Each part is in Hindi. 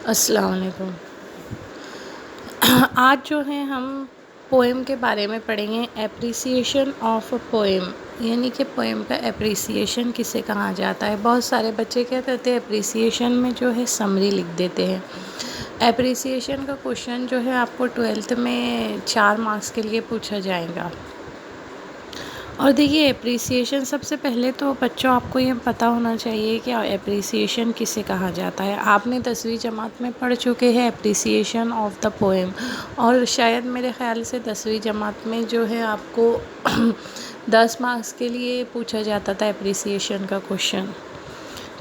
अस्सलाम वालेकुम। आज जो है हम पोएम के बारे में पढ़ेंगे। एप्रिसिएशन ऑफ अ पोएम, यानी कि पोएम का एप्रिसिएशन किसे कहा जाता है। बहुत सारे बच्चे क्या करते हैं, एप्रिसिएशन में जो है समरी लिख देते हैं। एप्रिसिएशन का क्वेश्चन जो है आपको 12th में 4 मार्क्स के लिए पूछा जाएगा। और देखिए, एप्रिसिएशन सबसे पहले तो बच्चों आपको ये पता होना चाहिए कि एप्रिसिएशन किसे कहा जाता है। आपने 10वीं जमात में पढ़ चुके हैं एप्रिसिएशन ऑफ द पोएम, और शायद मेरे ख़्याल से 10वीं जमात में जो है आपको 10 मार्क्स के लिए पूछा जाता था एप्रिसिएशन का क्वेश्चन।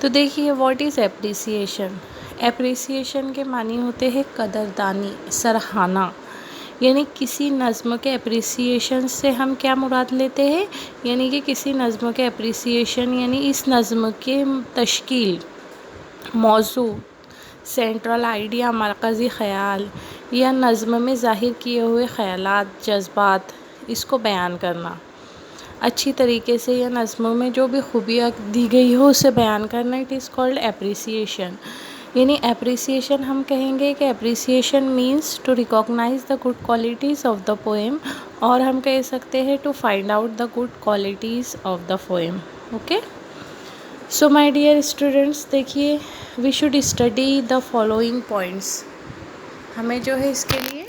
तो देखिए, व्हाट इज़ एप्रिसिएशन। एप्रिसिएशन के मानी होते हैं कदरदानी, सराहना। यानी किसी नज़्म के एप्रिसिएशन से हम क्या मुराद लेते हैं, यानी कि किसी नज़्म के एप्रिसिएशन यानी इस नज़्म के तश्कील, मौजू, सेंट्रल आइडिया, मरकज़ी ख़याल या नज़्म में ज़ाहिर किए हुए ख़यालात, जज्बात, इसको बयान करना अच्छी तरीके से, या नज़्म में जो भी खूबियाँ दी गई हो उसे बयान करना। It is called appreciation. यानी एप्रिसिएशन हम कहेंगे कि appreciation means to recognise the good qualities of the poem, और हम कह सकते हैं to find out the good qualities of the poem. Okay, so my dear students, देखिए, we should study the following points. हमें जो है इसके लिए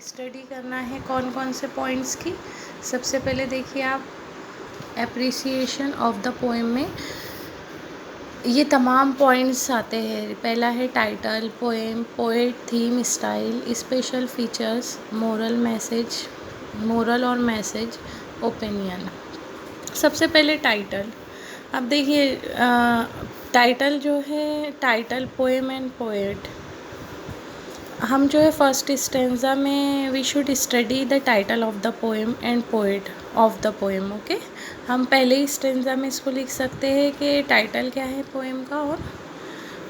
स्टडी करना है कौन कौन से पॉइंट्स की। सबसे पहले देखिए, आप एप्रिसिएशन ऑफ द पोएम में ये तमाम पॉइंट्स आते हैं। पहला है title, poem, poet, theme, style, special features, moral और मैसेज, ओपिनियन। सबसे पहले टाइटल। अब देखिए, टाइटल जो है, टाइटल, पोएम एंड पोएट, हम जो है फर्स्ट स्टेंजा में we should study the title of the poem and poet of the poem. Okay, हम पहले ही स्टेंजा में इसको लिख सकते हैं कि टाइटल क्या है पोएम का और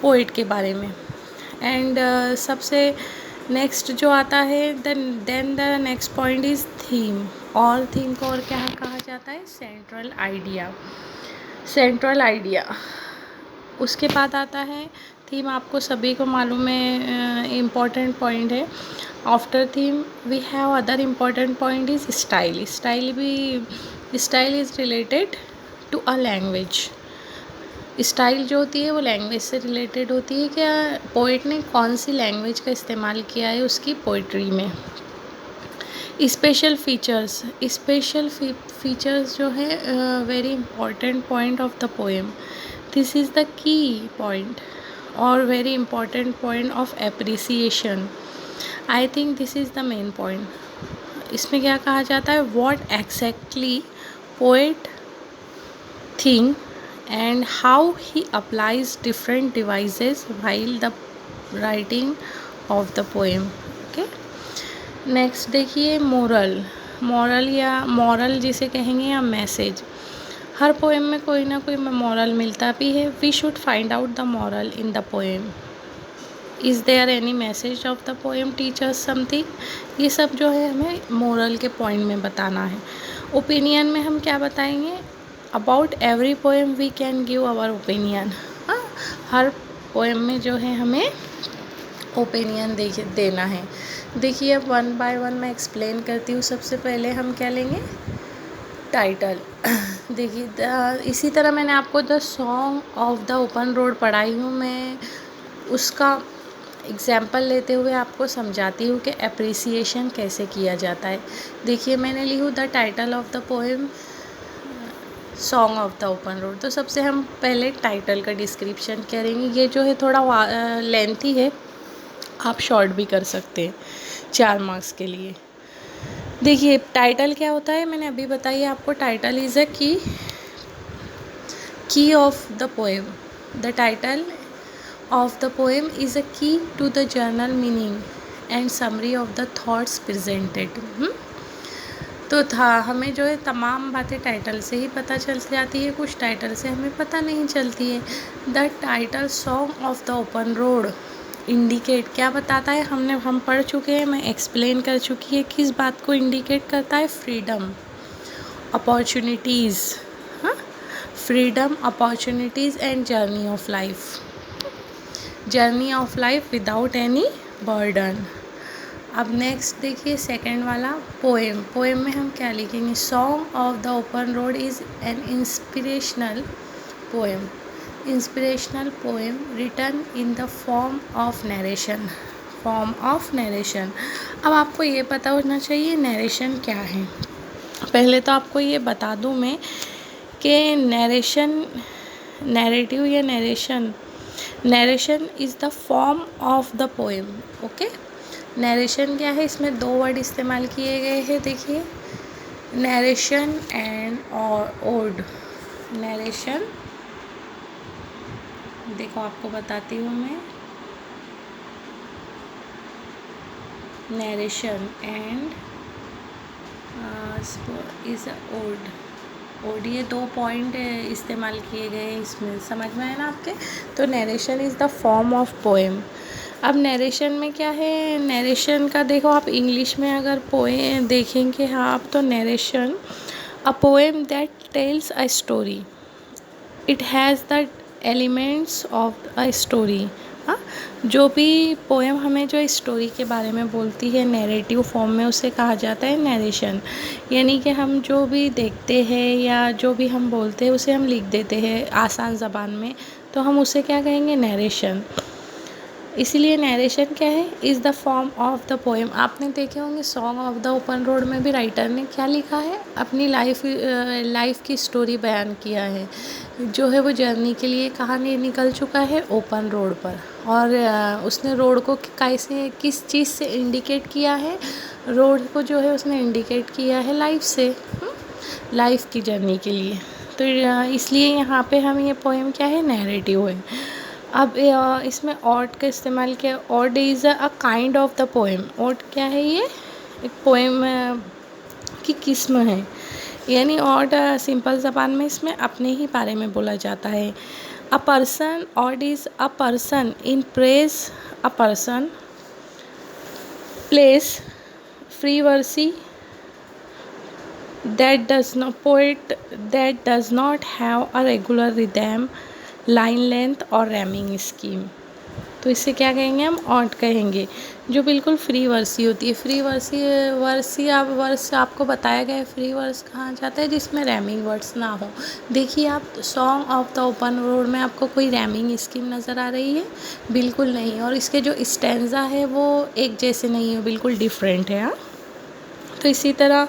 पोएट के बारे में। एंड सबसे नेक्स्ट जो आता है, then the next point is theme. और थीम को और क्या कहा जाता है, सेंट्रल आइडिया। सेंट्रल आइडिया उसके बाद आता है थीम। आपको सभी को मालूम है, इम्पॉर्टेंट पॉइंट है। After theme we have other important point is style. Style is related to a language. Style जो होती है वो लैंग्वेज से रिलेटेड होती है, क्या पोइट ने कौन सी लैंग्वेज का इस्तेमाल किया है उसकी पोइट्री में। स्पेशल फीचर्स, फीचर्स जो है very important point of the poem. This is the key point और very important point of appreciation. I think this is the main point. इसमें क्या कहा जाता है, what exactly poet think and how he applies different devices while the writing of the poem. Okay, next देखिए, मॉरल जिसे कहेंगे या मैसेज। हर पोएम में कोई ना कोई मॉरल मिलता भी है। We should find out the moral in the poem. Is there any message of the poem teachers something. ये सब जो है हमें मॉरल के पॉइंट में बताना है। ओपिनियन में हम क्या बताएंगे, about every poem we can give our opinion. हर पोएम में जो है हमें ओपिनियन देना है। देखिए, अब वन बाय वन मैं एक्सप्लेन करती हूँ। सबसे पहले हम क्या लेंगे, टाइटल। देखिए, इसी तरह मैंने आपको the song of the open road पढ़ाई हूँ, मैं उसका एग्जाम्पल लेते हुए आपको समझाती हूँ कि एप्रिसिएशन कैसे किया जाता है। देखिए, मैंने ली हूँ the title of the poem song of the open road. तो सबसे हम पहले टाइटल का डिस्क्रिप्शन करेंगे। ये जो है थोड़ा लेंथी है, आप शॉर्ट भी कर सकते हैं 4 मार्क्स के लिए। देखिए, टाइटल क्या होता है, मैंने अभी बताइए आपको। Title is a key of the poem. The title of the poem is a key to the general meaning and summary of the thoughts presented. तो हमें जो है तमाम बातें टाइटल से ही पता चल जाती है, कुछ टाइटल से हमें पता नहीं चलती है। The title song of the open road indicate क्या बताता है, हम पढ़ चुके हैं, मैं एक्सप्लेन कर चुकी है किस बात को इंडिकेट करता है, फ्रीडम, अपॉर्चुनिटीज़। हाँ, freedom, opportunities and journey of life. Journey of life without any burden. अब नेक्स्ट देखिए सेकंड वाला पोएम। पोएम में हम क्या लिखेंगे? Song of the open road is an inspirational poem. Inspirational poem written in the form of narration. Form of narration. अब आपको ये पता होना चाहिए नरेशन क्या है। पहले तो आपको ये बता दूँ मैं कि नरेशन, नैरेटिव या narration, narration is the form of the poem. Okay, narration क्या है? इसमें दो वर्ड इस्तेमाल किए गए हैं, देखिए, नरेशन एंड ओड। नरेशन, देखो आपको बताती हूँ मैं, narration and is ode. Ode, ये दो पॉइंट इस्तेमाल किए गए हैं इसमें, समझ में आया ना आपके? तो narration is the form of poem. अब नरेशन में क्या है? नरेशन का देखो आप इंग्लिश में अगर पोएम देखेंगे आप तो narration, a poem that tells a story, it has the elements of a story. हाँ, जो भी पोएम हमें जो स्टोरी के बारे में बोलती है नैरेटिव फॉर्म में, उसे कहा जाता है नरेशन। यानी कि हम जो भी देखते हैं या जो भी हम बोलते हैं उसे हम लिख देते हैं आसान ज़बान में, तो हम उसे क्या कहेंगे? नरेशन। इसीलिए नरेशन क्या है? Is the form of the poem. आपने देखे होंगे song of the open road में भी राइटर ने क्या लिखा है? अपनी लाइफ की स्टोरी बयान किया है, जो है वो जर्नी के लिए कहाँ निकल चुका है? ओपन रोड पर। और उसने रोड को कैसे, किस चीज़ से इंडिकेट किया है? रोड को जो है उसने इंडिकेट किया है लाइफ से, लाइफ की जर्नी के लिए। तो इसलिए यहाँ पे हम ये पोएम क्या है? नैरेटिव है। अब इसमें ऑड का इस्तेमाल किया। Odd is a kind of the poem. Odd क्या है? ये एक पोएम की किस्म है। यानी ऑड सिंपल ज़बान में इसमें अपने ही बारे में बोला जाता है। A person, odd is a person in praise a person, place, free वर्सी that does not poet that does not have a regular rhythm, line length और rhyming scheme। तो इसे क्या कहेंगे? हम ऑड कहेंगे, जो बिल्कुल फ्री वर्सी होती है। फ्री वर्सी आप वर्स आपको बताया गया है, फ्री वर्स कहाँ जाता है? जिसमें रैमिंग वर्ड्स ना हो। देखिए आप song of the open road में आपको कोई रैमिंग स्कीम नज़र आ रही है? बिल्कुल नहीं। और इसके जो स्टैंजा है वो एक जैसे नहीं है, बिल्कुल डिफरेंट है। हाँ, तो इसी तरह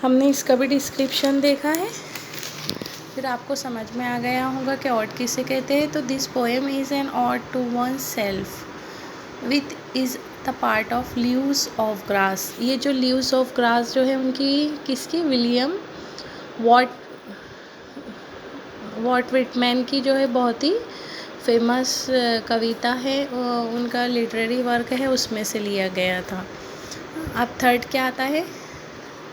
हमने इसका भी डिस्क्रिप्शन देखा है, फिर आपको समझ में आ गया होगा कि ऑड किसे कहते हैं। तो this poem is an ode to oneself with is the part of leaves of grass. ये जो लीव्स ऑफ ग्रास जो है उनकी, किसकी? विलियम वॉट विटमैन की जो है बहुत ही फेमस कविता है, उनका लिटरेरी वर्क है, उसमें से लिया गया था। अब थर्ड क्या आता है?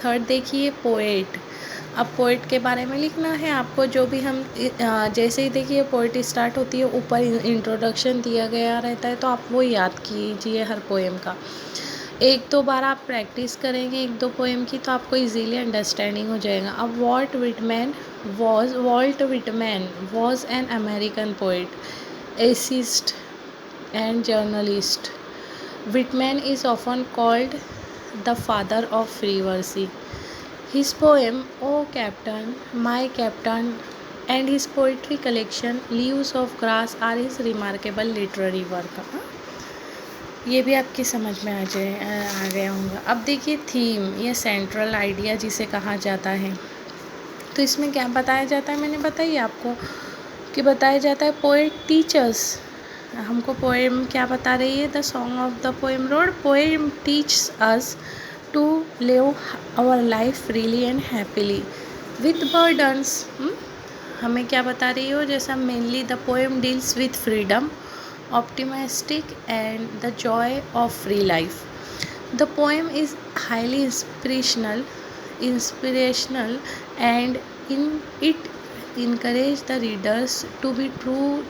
थर्ड देखिए पोएट। अब पोएट के बारे में लिखना है आपको। जो भी हम जैसे ही देखिए पोएट स्टार्ट होती है, ऊपर इंट्रोडक्शन दिया गया रहता है, तो आप वो याद कीजिए हर पोएम का। एक दो बार आप प्रैक्टिस करेंगे एक दो पोएम की, तो आपको इजीली अंडरस्टैंडिंग हो जाएगा। अब Walt Whitman was an American poet, assist and journalist. Whitman is often called the father of free verse. His poem "O Captain, My Captain" and his poetry collection "Leaves of Grass" are his remarkable literary work। ये भी आपकी समझ में आ गया होगा। अब देखिए थीम या सेंट्रल आइडिया जिसे कहा जाता है, तो इसमें क्या बताया जाता है? मैंने बताई आपको कि बताया जाता है पोएट टीचर्स। हमको पोएम क्या बता रही है? The song of the poem road, poem teaches us to live our life freely and happily with burdens. हमें क्या बता रही हो? जैसा mainly the poem deals with freedom, optimistic and the joy of free life. The poem is highly inspirational and it encourage the readers to be true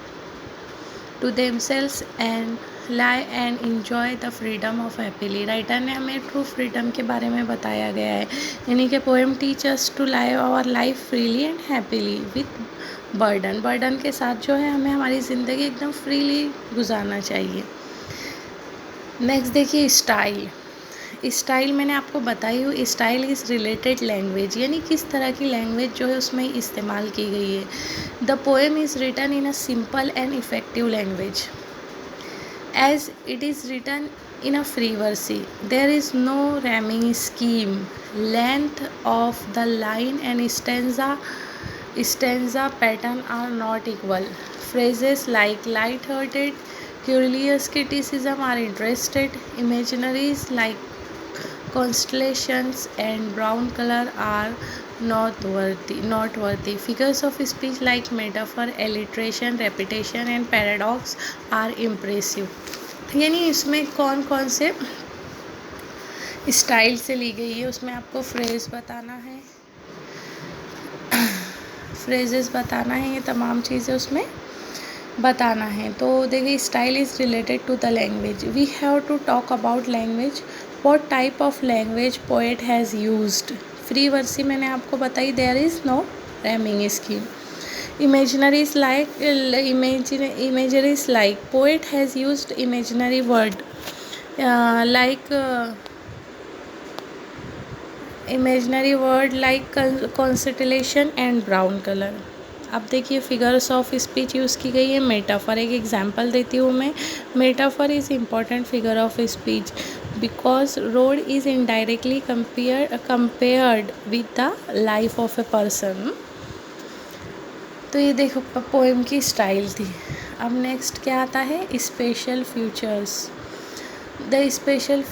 to themselves and lie and enjoy the freedom of happily. Writer ने हमें ट्रू फ्रीडम के बारे में बताया गया है, यानी कि poem teach us to live our life freely and happily with burden के साथ जो है हमें हमारी ज़िंदगी एकदम फ्रीली गुजारना चाहिए। नेक्स्ट देखिए स्टाइल मैंने आपको बताई हूँ, स्टाइल इज़ रिलेटेड लैंग्वेज, यानी किस तरह की लैंग्वेज जो है उसमें इस्तेमाल की गई है। The poem is written in a simple and effective language as it is written in a free verse. There is no rhyming scheme. Length of the line and stanza pattern are not equal. Phrases like light-hearted, curious criticism are interested. Imaginaries like constellations and brown color are noteworthy. Figures of speech like metaphor, alliteration, repetition and paradox are impressive. यानी इसमें कौन कौन से स्टाइल से ली गई है उसमें आपको फ्रेजेस बताना है, ये तमाम चीज़ें उसमें बताना है। तो देखिए style is related to the language. We have to talk about language. What type of language poet has used. Free verse मैंने आपको बताई, there is no rhyming scheme. Imageries like poet has used imaginary word like constellation and brown color। अब देखिए फिगर्स ऑफ स्पीच यूज़ की गई है। मेटाफर, एक एग्जांपल देती हूँ मैं। Metaphor is important figure of speech because road is indirectly compared with the life of a person. तो ये देखो पोएम की स्टाइल थी। अब नेक्स्ट क्या आता है, special features. The special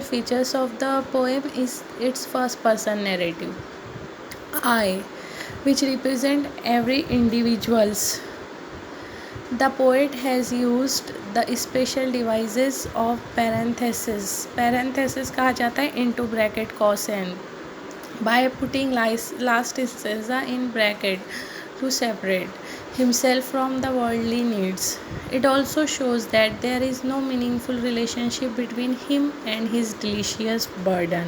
features of the poem is it's first person narrative, I, which represent every individuals. The poet has used the special devices of parenthesis कहा जाता है into bracket cosine, by putting last stanza in bracket to separate himself from the worldly needs. It also shows that there is no meaningful relationship between him and his delicious burden.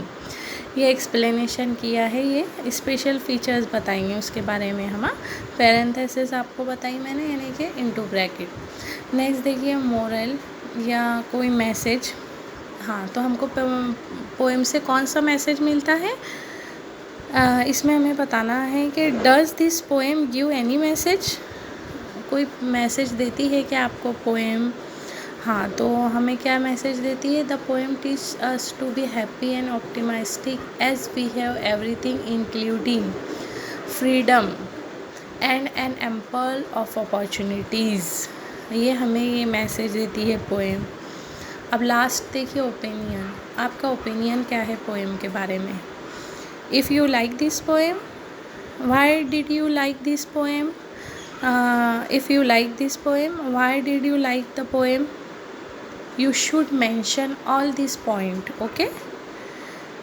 ये एक्सप्लेनेशन किया है, ये स्पेशल फीचर्स बताएंगे उसके बारे में हम। पैरेंथेसिस आपको बताई मैंने, यानी कि इनटू ब्रैकेट। नेक्स्ट देखिए मोरल या कोई मैसेज। हाँ, तो हमको पोएम से कौन सा मैसेज मिलता है, इसमें हमें बताना है कि does this poem give any message. कोई मैसेज देती है क्या आपको पोएम। हाँ, तो हमें क्या मैसेज देती है, the poem teach us to be happy and optimistic as we have everything including freedom and an ample of opportunities. ये हमें ये मैसेज देती है पोएम। अब लास्ट देखिए ओपिनियन। आपका ओपिनियन क्या है पोएम के बारे में। If you like this poem, why did you like this poem. If you like this poem, why did you like the poem. You should mention all this point, okay?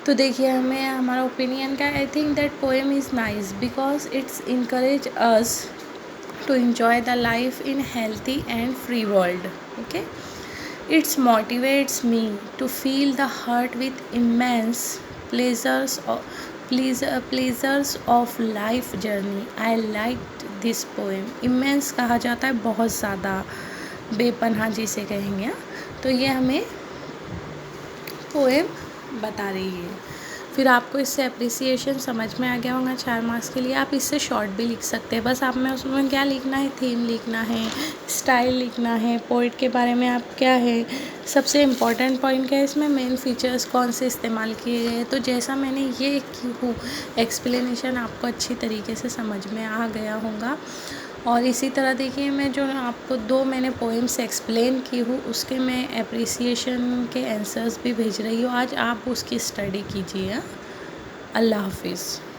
तो देखिए हमें हमारा ओपिनियन का, I think that poem is nice because it's encourage us to enjoy the life in healthy and free world, okay? It motivates me to fill the heart with immense pleasures of life journey. I liked this poem. Immense कहा जाता है बहुत ज़्यादा, बेपनाह जिसे कहेंगे। तो ये हमें पोएम बता रही है। फिर आपको इससे अप्रिसिएशन समझ में आ गया होगा 4 मार्क्स के लिए। आप इससे शॉर्ट भी लिख सकते हैं, बस आप में उसमें क्या लिखना है, थीम लिखना है, स्टाइल लिखना है, पोइट के बारे में आप क्या है, सबसे इम्पॉर्टेंट पॉइंट क्या है, इसमें मेन फीचर्स कौन से इस्तेमाल किए गए। तो जैसा मैंने ये की हूँ एक्सप्लेनेशन आपको अच्छी तरीके से समझ में आ गया होगा। और इसी तरह देखिए मैं जो आपको 2 मैंने पोएम्स एक्सप्लेन की हूँ उसके मैं अप्रिसिएशन के आंसर्स भी भेज रही हूँ। आज आप उसकी स्टडी कीजिए। अल्लाह हाफिज़।